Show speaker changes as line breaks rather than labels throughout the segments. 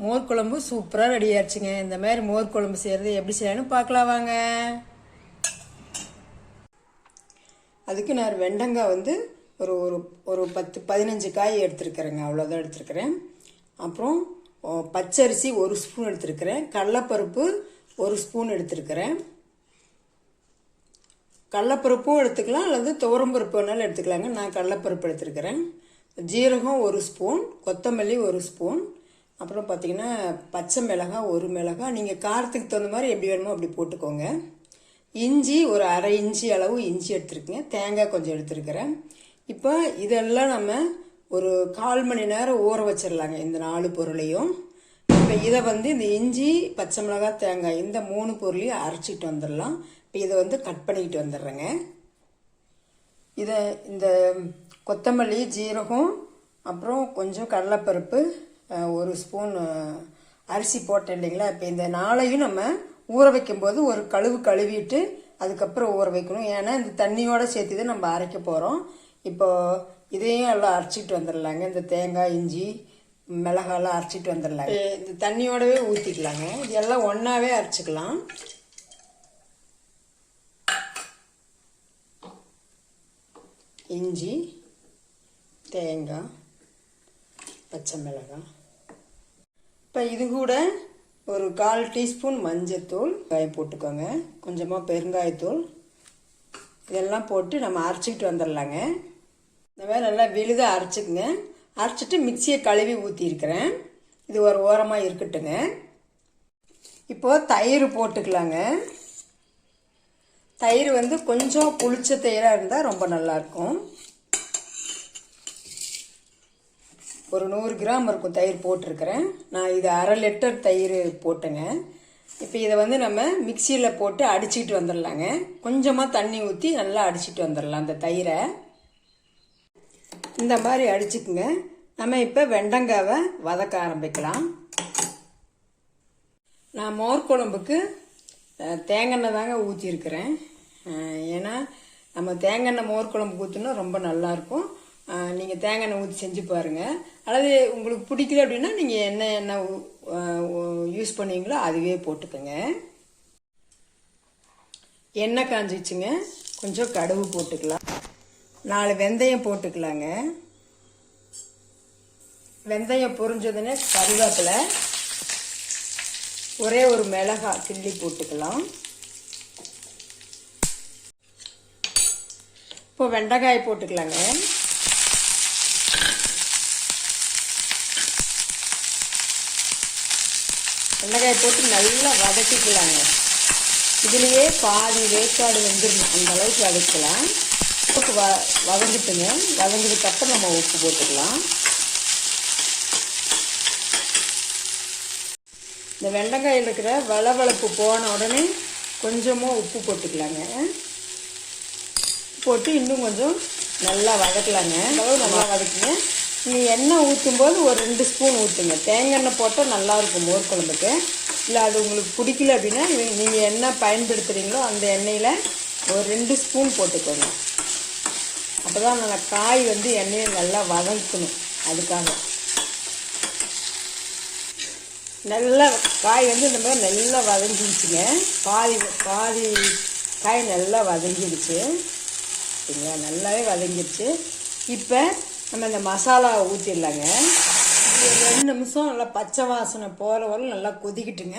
மோர் குழம்பு சூப்பராக ரெடி ஆயிடுச்சுங்க. இந்த மாதிரி மோர் குழம்பு செய்கிறது எப்படி செய்யணும்னு பார்க்கலாம் வாங்க. அதுக்கு நான் வெண்டங்காய் வந்து ஒரு ஒரு ஒரு 10-15 காய் எடுத்துருக்கிறேங்க. அவ்வளோதான் எடுத்துருக்கிறேன். அப்புறம் பச்சரிசி 1 ஸ்பூன் எடுத்துருக்கிறேன். கடலைப்பருப்பு 1 ஸ்பூன் எடுத்துருக்கிறேன். கடலைப்பருப்பும் எடுத்துக்கலாம் அல்லது துவரம்பருப்பு வேணாலும் எடுத்துக்கலாங்க. நான் கடலைப்பருப்பு எடுத்துருக்கிறேன். ஜீரகம் 1 ஸ்பூன், கொத்தமல்லி 1 ஸ்பூன், அப்புறம் பார்த்திங்கன்னா பச்சை மிளகாய் 1 மிளகாய், நீங்கள் காரத்துக்கு தகுந்த மாதிரி எப்படி வேணுமோ அப்படி போட்டுக்கோங்க. இஞ்சி ஒரு அரை இன்ச்சி அளவு இஞ்சி எடுத்துருக்கேங்க. தேங்காய் கொஞ்சம் எடுத்துருக்கிறேன். இப்போ இதெல்லாம் நம்ம ஒரு 1/4 மணி நேரம் ஊற வச்சிடலாங்க, இந்த 4 பொருளையும். இப்போ இதை வந்து இந்த இஞ்சி, பச்சை மிளகாய், தேங்காய் இந்த 3 பொருளையும் அரைச்சிட்டு வந்துடலாம். இப்போ இதை வந்து கட் பண்ணிக்கிட்டு வந்துடுறேங்க. இதை இந்த கொத்தமல்லி, ஜீரகம், அப்புறம் கொஞ்சம் கடலைப்பருப்பு, 1 ஸ்பூன் அரிசி போட்டேன் இல்லைங்களா. இப்போ இந்த 4ஐயும் நம்ம ஊற வைக்கும்போது ஒரு கழுவிட்டு அதுக்கப்புறம் ஊற வைக்கணும். ஏன்னா இந்த தண்ணியோட சேர்த்து தான் நம்ம அரைக்க போகிறோம். இப்போ இதையும் எல்லாம் அரைச்சிட்டு வந்துடலாங்க. இந்த தேங்காய், இஞ்சி, மிளகாலாம் அரைச்சிட்டு வந்துடலாங்க. இந்த தண்ணியோடவே ஊற்றிக்கலாங்க. இதெல்லாம் ஒன்றாவே அரைச்சிக்கலாம். இஞ்சி, தேங்காய், பச்சை மிளகாய். இப்போ இது கூட ஒரு 1/4 டீஸ்பூன் மஞ்சத்தூள் காயம் போட்டுக்கோங்க. கொஞ்சமாக பெருங்காயத்தூள் இதெல்லாம் போட்டு நம்ம அரைச்சிக்கிட்டு வந்துடலாங்க. இந்த மாதிரி நல்லா விழுதாக அரைச்சிக்குங்க. அரைச்சிட்டு மிக்சியை கழுவி ஊற்றிருக்கிறேன். இது ஒரு ஓரமாக இருக்கட்டுங்க. இப்போது தயிர் போட்டுக்கலாங்க. தயிர் வந்து கொஞ்சம் புளிச்ச தயிராக இருந்தால் ரொம்ப நல்லாயிருக்கும். ஒரு 100 கிராம் இருக்கும் தயிர் போட்டிருக்கிறேன். நான் இது 1/2 லிட்டர் தயிர் போட்டேங்க. இப்போ இதை வந்து நம்ம மிக்சியில் போட்டு அடிச்சுக்கிட்டு வந்துடலாங்க. கொஞ்சமாக தண்ணி ஊற்றி நல்லா அடிச்சுட்டு வந்துடலாம் அந்த தயிரை. இந்த மாதிரி அடிச்சுக்குங்க. நம்ம இப்போ வெண்டங்காவை வதக்க ஆரம்பிக்கலாம். நான் மோர் குழம்புக்கு தேங்காய் தாங்க ஊற்றிருக்கிறேன். ஏன்னா நம்ம தேங்காய் மோர் குழம்பு ஊற்றினா ரொம்ப நல்லாயிருக்கும். நீங்கள் தேங்காய் ஊற்றி செஞ்சு பாருங்கள். அல்லது உங்களுக்கு பிடிக்கல அப்படின்னா நீங்கள் என்ன யூஸ் பண்ணுவீங்களோ அதுவே போட்டுக்கோங்க. எண்ணெய் காஞ்சிச்சுங்க. கொஞ்சம் கடுகு போட்டுக்கலாம். 4 வெந்தயம் போட்டுக்கலாங்க. வெந்தயம் பொரிஞ்சதுன்னு கருவேப்பிலை, ஒரே ஒரு மிளகாய் கிள்ளி போட்டுக்கலாம். இப்போ வெண்டைக்காய் போட்டுக்கலாங்க. வெண்டைக்காய் போட்டு நல்லா வதக்கிக்கலாங்க. இதுலேயே பாதி வேக்காடு வந்துடணும், அந்த அளவுக்கு வதக்கலாம். வதங்கிட்டுங்க. வதங்கினதுக்கப்புறம் நம்ம உப்பு போட்டுக்கலாம். இந்த வெண்டைக்காயில் இருக்கிற வளவளப்பு போன உடனே கொஞ்சமாக உப்பு போட்டுக்கலாங்க. போட்டு இன்னும் கொஞ்சம் நல்லா வதக்கலாங்க. அளவு நல்லா வதக்குங்க. நீங்கள் எண்ணெய் ஊற்றும்போது ஒரு 2 ஸ்பூன் ஊற்றுங்க. தேங்காய் எண்ணெய் போட்டால் நல்லாயிருக்கும் மோர் குழம்புக்கு. இல்லை அது உங்களுக்கு பிடிக்கல அப்படின்னா நீங்கள் என்ன பயன்படுத்துகிறீங்களோ அந்த எண்ணெயில் ஒரு 2 ஸ்பூன் போட்டுக்கோங்க. அப்போ தான் நம்ம காய் வந்து எண்ணெயை நல்லா வதக்கணும். அதுக்காக நல்லா காய் வந்து இந்த மாதிரி நல்லா வதங்கிடுச்சுங்க. பாதி காய் நல்லா வதங்கிடுச்சு. சரிங்களா, நல்லாவே வதங்கிடுச்சு. இப்போ நம்ம இந்த மசாலா ஊற்றிடலாங்க. 2 நிமிஷம் நல்லா பச்சை வாசனை போகிற வரை நல்லா கொதிக்கிட்டுங்க.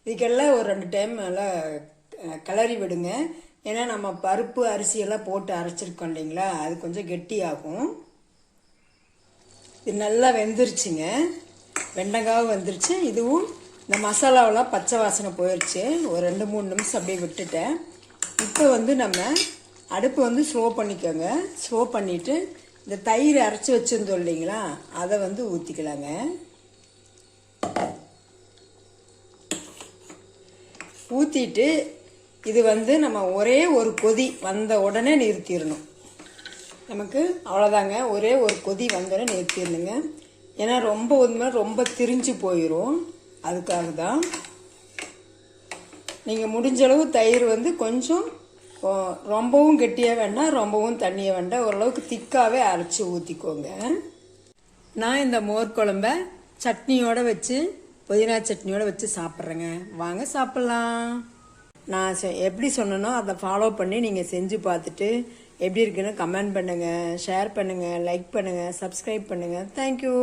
இதுக்கெல்லாம் ஒரு 2 டைம் நல்லா கிளறி விடுங்க. ஏன்னா நம்ம பருப்பு அரிசியெல்லாம் போட்டு அரைச்சிருக்கோம் இல்லைங்களா, அது கொஞ்சம் கெட்டியாகும். இது நல்லா வெந்துருச்சுங்க. வெண்டைக்காவும் வெந்துருச்சு. இதுவும் இந்த மசாலாவெல்லாம் பச்சை வாசனை போயிடுச்சு. ஒரு 2-3 நிமிஷம் அப்படியே விட்டுட்டேன். இப்போ வந்து நம்ம அடுப்பு வந்து ஸ்லோ பண்ணிக்கோங்க. ஸ்லோ பண்ணிவிட்டு இந்த தயிர் அரைச்சி வச்சுருந்தோம் இல்லைங்களா, அதை வந்து ஊற்றிக்கலாங்க. ஊற்றிட்டு இது வந்து நம்ம ஒரே ஒரு கொதி வந்த உடனே நிறுத்திடணும். நமக்கு அவ்வளோதாங்க. ஒரே ஒரு கொதி வந்தோடனே நிறுத்திடணுங்க. ஏன்னா ரொம்ப திரிஞ்சு போயிடும். அதுக்காக தான் நீங்கள் முடிஞ்ச அளவு தயிர் வந்து கொஞ்சம் ரொம்பவும் கெட்டியாக வேண்டாம், ரொம்பவும் தண்ணியாக வேண்டாம், ஓரளவுக்கு திக்காகவே அரைச்சி ஊற்றிக்கோங்க. நான் இந்த மோர் குழம்ப சட்னியோடு வச்சு புதினா சட்னியோட வச்சு சாப்பிட்றேங்க. வாங்க சாப்பிட்லாம். நான் எப்படி சொன்னனோ அதை ஃபாலோ பண்ணி நீங்கள் செஞ்சு பார்த்துட்டு எப்படி இருக்குன்னு கமெண்ட் பண்ணுங்கள், ஷேர் பண்ணுங்கள், லைக் பண்ணுங்கள், சப்ஸ்கிரைப் பண்ணுங்கள். தேங்க்யூ.